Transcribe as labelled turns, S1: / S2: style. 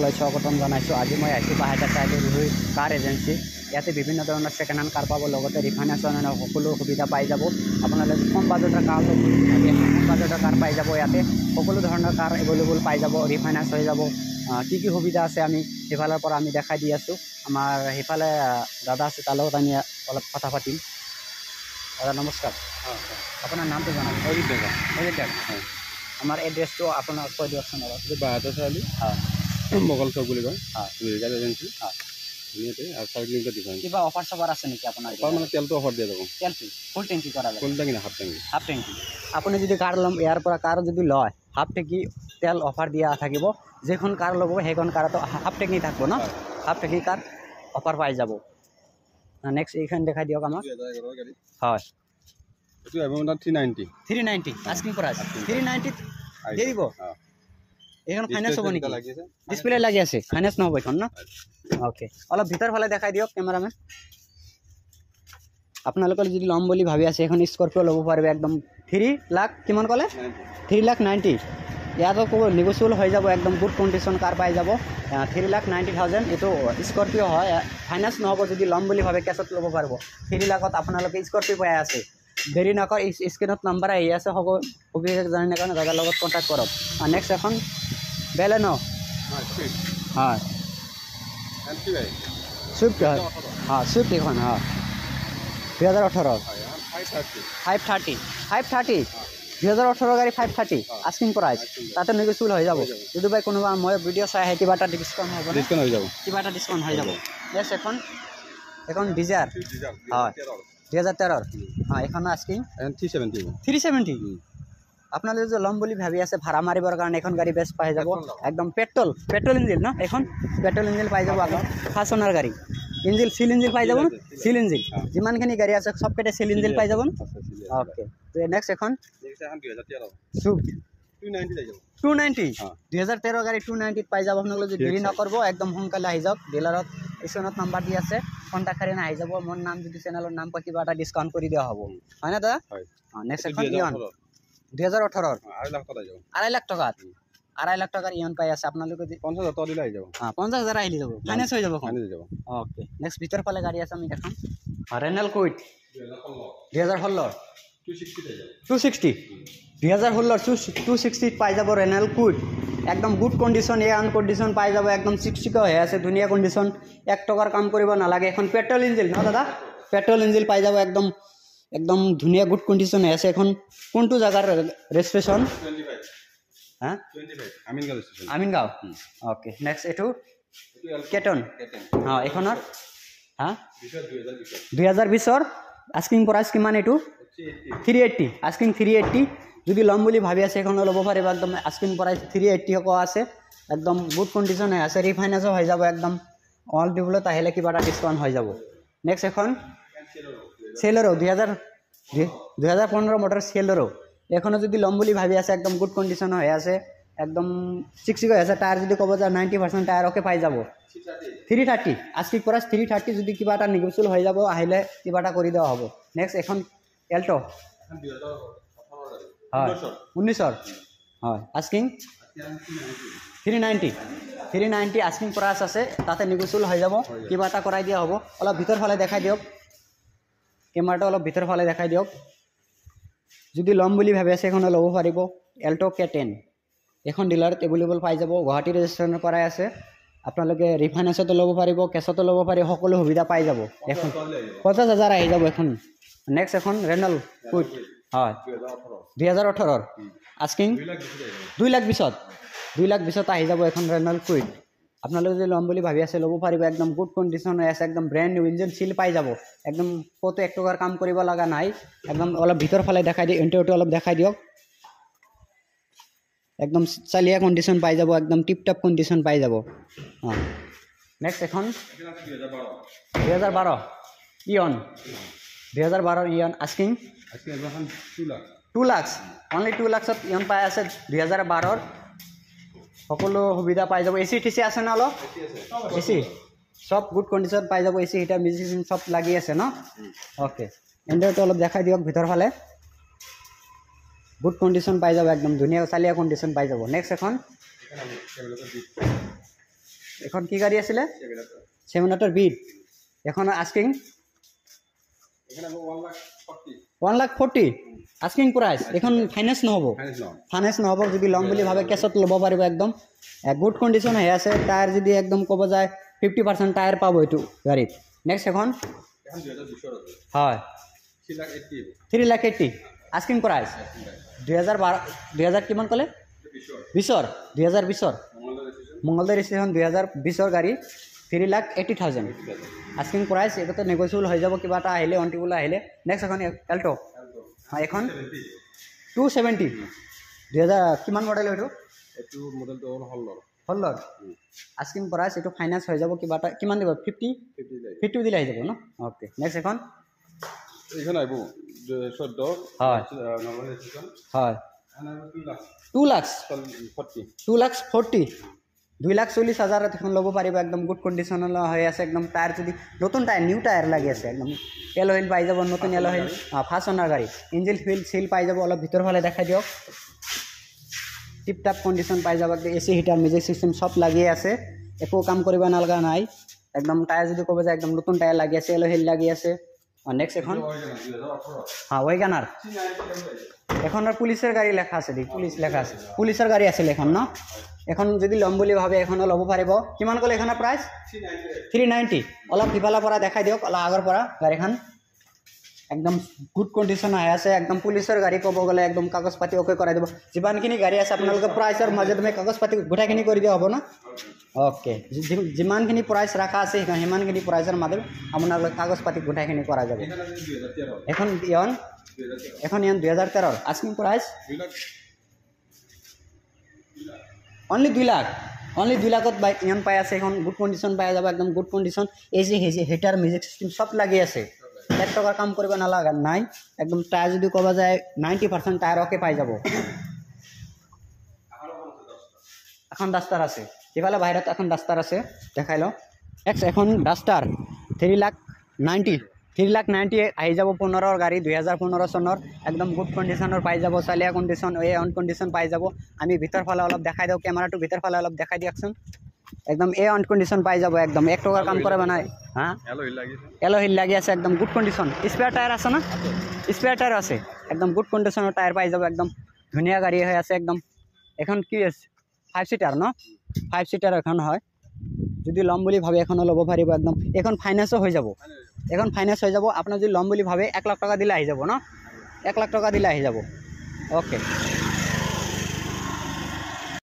S1: আপোনালৈ স্বাগতম জনাইছোঁ। আজি মই আহিছোঁ পাহাৰীয়া চাইডৰ ৰুই কাৰ এজেঞ্চি। ইয়াতে বিভিন্ন ধৰণৰ ছেকেণ্ড হেণ্ড কাৰ পাব, লগতে ৰিফাইনেন্সৰ সকলো সুবিধা পাই যাব। আপোনালোকে কম বাজেটৰ কাৰ ল'ব লাগে, কম বাজেটৰ কাৰ পাই যাব। ইয়াতে সকলো ধৰণৰ কাৰ এভেইলেবল পাই যাব, ৰিফাইনেন্স হৈ যাব। কি কি সুবিধা আছে আমি সেইফালৰ পৰা আমি দেখাই দি আছোঁ। আমাৰ সেইফালে দাদা আছে, তাৰ লগত আমি অলপ কথা পাতিম। দাদা নমস্কাৰ, আপোনাৰ নামটো জনাব। অজিত ডেকা। আমাৰ এড্ৰেছটো আপোনাক কৈ দিয়কচোন অলপ।
S2: 72 চাৰিআলি মোগল চক বুলি কয়। কাৰ এজেঞ্চি ধুনীয়াতে আৰু 4 কিলোমিটাৰ ডিফাৰেঞ্চ।
S1: কিবা অফাৰ চফাৰ আছে নেকি আপোনাৰ?
S2: অফাৰ মানে তেলটো অফাৰ দিয়া যাব।
S1: তেলটো ফুল টেংকি কৰা যায়?
S2: ফুল টেংকি না হাফ টেংকি?
S1: হাফ টেংকি। আপুনি যদি কাৰ ল'ম, ইয়াৰ পৰা কাৰ যদি লয়, হাফ টেংকি তেল অফাৰ দিয়া থাকিব। যিখন কাৰ ল'ব সেইখন কাৰতো হাফ টেংকি থাকিব ন, হাফ টেংকি কাৰ অফাৰ পাই যাব। নেক্সট এইখন দেখাই দিয়ক আমাক। হয়,
S2: এইটো এমাউণ্ট 390
S1: আস্কিং প্ৰাইচ 390 দি দিব। এইখন ফাইনেন্স হ'ব নেকি? ডিছপ্লে লাগি আছে, ফাইনেন্স নহ'ব এইখন ন? অ'কে, অলপ ভিতৰ ফালে দেখাই দিয়ক কেমেৰামেন। আপোনালোকে যদি ল'ম বুলি ভাবি আছে, এখন স্কৰপিঅ' ল'ব পাৰিব। একদম 3 লাখ কিমান ক'লে? 3,90,000। ইয়াতো ক'ব নেগোচিয়েবল হৈ যাব। একদম গুড কণ্ডিশ্যন কাৰ পাই যাব। 3,90,000। এইটো স্কৰপিঅ' হয়, ফাইনেন্স নহ'ব। যদি ল'ম বুলি ভাবে কেছত ল'ব পাৰিব। 3 লাখত আপোনালোকে স্কৰপিঅ' পাই আছে। দেৰি নকৰ, স্ক্ৰীণত নাম্বাৰ আহি আছে, হ'ব সুবিধা জানিবৰ কাৰণে দাদাৰ লগত কণ্টেক্ট কৰক। নেক্সট এখন বেলেনো। হয়, চুইফ্ট হয়। হয়, চুইফ্ট এখন। হয়, 2018 530 2018 গাড়ী 530 আস্কিং প্ৰাইচ। তাতে নেগোচিয়েবল হৈ যাব। যদি ভাই কোনোবা মই ভিডিঅ' চাই আহে, কিবা এটা ডিছকাউণ্ট হ'ব,
S2: ডিছকাউণ্ট হৈ যাব,
S1: কিবা এটা ডিছকাউণ্ট হৈ যাব। নেক্সট এখন ডিজাৰ। হয়, 2013। হয়, এইখনো আস্কিং 370। আপোনালোকে যদি ল'ম বুলি ভাবি আছে ভাড়া মাৰিবৰ কাৰণে, এখন গাড়ী বেষ্ট পাই যাব। একদম পেট্ৰল ইঞ্জিন ন, এখন পেট্ৰল ইঞ্জিন পাই যাব। আকৌ ফাৰ্ষ্ট অনাৰ গাড়ী, ইঞ্জিন চিল ইঞ্জিন পাই যাব ন। চিল ইঞ্জিন যিমানখিনি গাড়ী আছে চবকেইটা চিল ইঞ্জিন পাই যাব ন। অ'কে, নেক্সট এখন চুইফ্ট 290 2013 গাড়ী 290 পাই যাব। আপোনালোকে যদি দেৰি নকৰিব, একদম সোনকালে আহি যাওক। ডিলাৰত স্ক্ৰীণত নাম্বাৰ দি আছে, কণ্টেক্ট কৰি আহি যাব। মোৰ নাম যদি চেনেলৰ নাম কয়, কিবা এটা ডিছকাউণ্ট কৰি দিয়া হ'ব, হয় না দাদা? নেক্সট এখন ইয়ন 2018 2.5 লাখ টকাত 2.5 লাখ টকাৰ ইয়ন পাই আছে। আপোনালোকে
S2: 50,000 টকা দিলে আহি যাব।
S1: 50,000 আহিলে যাব, ফাইনেন্স হৈ যাব। অ'কে, নেক্সট ভিতৰ ফালে গাড়ী আছে, আমি দেখাম। ৰেনেল কুইড 2016 260 2016 260 পাই যাব। ৰেনেল কুইড একদম গুড কণ্ডিশ্যন, কণ্ডিশ্যন পাই যাব। একদম চিকচিকা হৈ আছে, ধুনীয়া কণ্ডিশ্যন, 1 টকাৰ কাম কৰিব নালাগে। এখন পেট্ৰল ইঞ্জিন ন দাদা, পেট্ৰল ইঞ্জিন পাই যাব। একদম ধুনীয়া গুড কণ্ডিশ্যন হৈ আছে। এখন কোনটো জেগাৰ ৰেজিষ্ট্ৰেশ্যন? হা, আমিনগাঁও। অ'কে, নেক্সট এইটো কেটন। অঁ, এইখনৰ হা 2020 আস্কিং প্ৰাইচ কিমান? এইটো 380 আস্কিং 380। যদি ল'ম বুলি ভাবি আছে, এইখনো ল'ব পাৰিব। একদম আস্কিং প্ৰাইচ 380 কোৱা আছে। একদম গুড কণ্ডিশ্যন হৈ আছে, ৰিফাইনেন্সো হৈ যাব। একদম অল টেবুলত আহিলে কিবা এটা ডিছকাউণ্ট হৈ যাব। নেক্সট এখন চেলৰো 2015 মডেল চেলৰো। এইখনো যদি ল'ম বুলি ভাবি আছে, একদম গুড কণ্ডিশ্যন হৈ আছে, একদম চিকচিক হৈ আছে। টায়াৰ যদি ক'ব যায় 90% টায়াৰ অ'কে পাই যাব। 330 আস্কিং প্ৰাইচ 330। যদি কিবা এটা নেগোচিয়েবল হৈ যাব, আহিলে কিবা এটা কৰি দেওয়া হ'ব। নেক্সট এখন এল্টো হয় 19 হয়, আস্কিং 390 আস্কিং প্ৰাইচ আছে। তাতে নেগোচিয়েবল হৈ যাব, কিবা এটা কৰাই দিয়া হ'ব। অলপ ভিতৰ ফালে দেখাই দিয়ক, কেমেৰাটো অলপ ভিতৰ ফালে দেখাই দিয়ক। যদি ল'ম বুলি ভাবি আছে, এইখনো ল'ব পাৰিব। এল্টো K10 এখন ডিলাৰত এভেইলেবল পাই যাব। গুৱাহাটী ৰেজিষ্ট্ৰেশ্যনৰ পৰাই আছে। আপোনালোকে ৰিফাইনেন্সতো ল'ব পাৰিব, কেছতো ল'ব পাৰিব, সকলো সুবিধা পাই যাব। এখন 50,000 আহি যাব এখন। নেক্সট এখন ৰেনল কুইড হয় 2018 আস্কিং 2,20,000 আহি যাব এখন ৰেনল কুইড। আপোনালোকে যদি ল'ম বুলি ভাবি আছে, ল'ব পাৰিব। একদম গুড কণ্ডিশ্যন হৈ আছে, একদম ব্ৰেণ্ড নিউ, ইঞ্জিন চিল পাই যাব। একদম ক'তো 1 টকাৰ কাম কৰিব লগা নাই। একদম অলপ ভিতৰ ফালে দেখাই দিয়ক, ইণ্টেৰিয়ৰটো অলপ দেখাই দিয়ক। একদম চালিয়া কণ্ডিশ্যন পাই যাব, একদম টিপটপ কণ্ডিশ্যন পাই যাব। অঁ, নেক্সট এখন 2012 ইয়ন 2012 ইয়ন আস্কিং 2 লাখ অনলি 2 লাখত ইয়ন পাই আছে। 2012 সকলো সুবিধা পাই যাব। এচি টিচি আছে ন? অলপ এচি সব গুড কণ্ডিশ্যন পাই যাব। এচি হিটাৰ মিউজিক সব লাগি আছে ন? অ'কে, ইণ্টেৰিয়ৰটো অলপ দেখাই দিয়ক ভিতৰ ফালে। গুড কণ্ডিশ্যন পাই যাব, একদম ধুনীয়া চালিয়া কণ্ডিশ্যন পাই যাব। নেক্সট এখন এখন কি গাড়ী আছিলে 700 বিট এখন আস্কিং 1,40,000 আস্কিং প্ৰাইচ এখন ফাইনেন্স নহ'ব যদি ল'ম বুলি ভাবে কেছত ল'ব পাৰিব একদম গুড কণ্ডিশ্যন হৈ আছে টায়াৰ যদি একদম ক'ব যায় 50% টায়াৰ পাব এইটো গাড়ীত নেক্সট এখন হয় 3,80,000 আস্কিং প্ৰাইচ 2012 কিমান ক'লে 2020 মংগলদৈ ৰেজিষ্ট্ৰেশ্যন 2020 গাড়ী 3,80,000 আস্কিং প্ৰাইচ এটাতো নেগোচিয়েবল হৈ যাব কিবা এটা আহিলে অন্টিবুল আহিলে নেক্সট এখন এল্টো হয় এখন 270 2000 কিমান মডেল এইটো
S2: মডেলটো
S1: হল্লৰ আস্কিং প্ৰাইচ এইটো ফাইনেন্স হৈ যাব কিবা এটা কিমান দিব 50 দিলে আহি যাব ন অ'কে নেক্সট এখন
S2: আহিব 14
S1: হয় হয় 2,40,000 2,40,000 এখন ল'ব পাৰিব একদম গুড কণ্ডিশ্যনৰ হৈ আছে একদম টায়াৰ যদি নতুন টায়াৰ নিউ টায়াৰ লাগি আছে একদম এল অইল পাই যাব নতুন এল অইল ফাৰ্ষ্ট অনাৰ গাড়ী ইঞ্জিন হুইল চিল পাই যাব অলপ ভিতৰ ফালে দেখাই দিয়ক টিপ টাপ কণ্ডিশ্যন পাই যাব এচি হিটাৰ মিউজিক চিষ্টেম চব লাগি আছে একো কাম কৰিব নালগা নাই একদম টায়াৰ যদি ক'ব যায় একদম নতুন টায়াৰ লাগি আছে এল অইল লাগি আছে নেক্সট এখন ৱেগানাৰ এখনৰ পুলিচৰ গাড়ী লেখা আছে পুলিচ লেখা আছে পুলিচৰ গাড়ী আছিল এখন ন এখন যদি ল'ম বুলি ভাবে এখনো ল'ব পাৰিব কিমান ক'লে এখনৰ প্ৰাইচ 390 অলপ সিফালৰ পৰা দেখাই দিয়ক অলপ আগৰ পৰা গাড়ীখন একদম গুড কণ্ডিশ্যন হৈ আছে একদম পুলিচৰ গাড়ী ক'ব গ'লে একদম কাগজ পাতি অ'কে কৰাই দিব যিমানখিনি গাড়ী আছে আপোনালোকে প্ৰাইচৰ মাজত মই কাগজ পাতি গোটেইখিনি কৰি দিয়া হ'ব ন অ'কে যিমানখিনি প্ৰাইচ ৰখা আছে সিমানখিনি প্ৰাইচৰ মাজত আপোনালোকে কাগজ পাতি গোটেইখিনি কৰা যাব এখন ইয়ন 2013 আস্কিং প্ৰাইচ অনলি 2 লাখত বাইক ইয়ন পাই আছে এখন গুড কণ্ডিশ্যন পাই যাব একদম good condition AC heater music system চব লাগি আছে 1 টকাৰ কাম কৰিব নালাগা নাই একদম টায়াৰ যদি ক'ব যায় 90% টায়াৰ অ'কে পাই যাব এখন ডাষ্টাৰ আছে ইফালে বাহিৰত এখন ডাষ্টাৰ আছে দেখাই লওঁ এখন ডাষ্টাৰ 3,90,000 আহি যাব 15ৰ গাড়ী 2015 চনৰ একদম গুড কণ্ডিশ্যনৰ পাই যাব চালিয়া কণ্ডিশ্যন অন কণ্ডিশ্যন পাই যাব আমি ভিতৰ ফালে অলপ দেখাই দিওঁ কেমেৰাটো ভিতৰ ফালে অলপ দেখাই দিয়কচোন একদম অন কণ্ডিশ্যন পাই যাব একদম 1 টকাৰ কাম কৰিব নাই হা এল হিল লাগি আছে একদম গুড কণ্ডিশ্যন স্পেয়াৰ টায়াৰ আছে না স্পেয়াৰ টায়াৰ আছে একদম গুড কণ্ডিশ্যনৰ টায়াৰ পাই যাব একদম ধুনীয়া গাড়ী হৈ আছে একদম এখন কি আছে 5 সিটাৰ ন 5 সিটাৰ এখন হয় যদি ল'ম বুলি ভাবে এখনো ল'ব পাৰিব একদম এখন ফাইনেন্সো হৈ যাব আপোনাৰ যদি ল'ম বুলি ভাবে 1 লাখ টকা দিলে আহি যাব ন 1 লাখ টকা দিলে আহি যাব অ'কে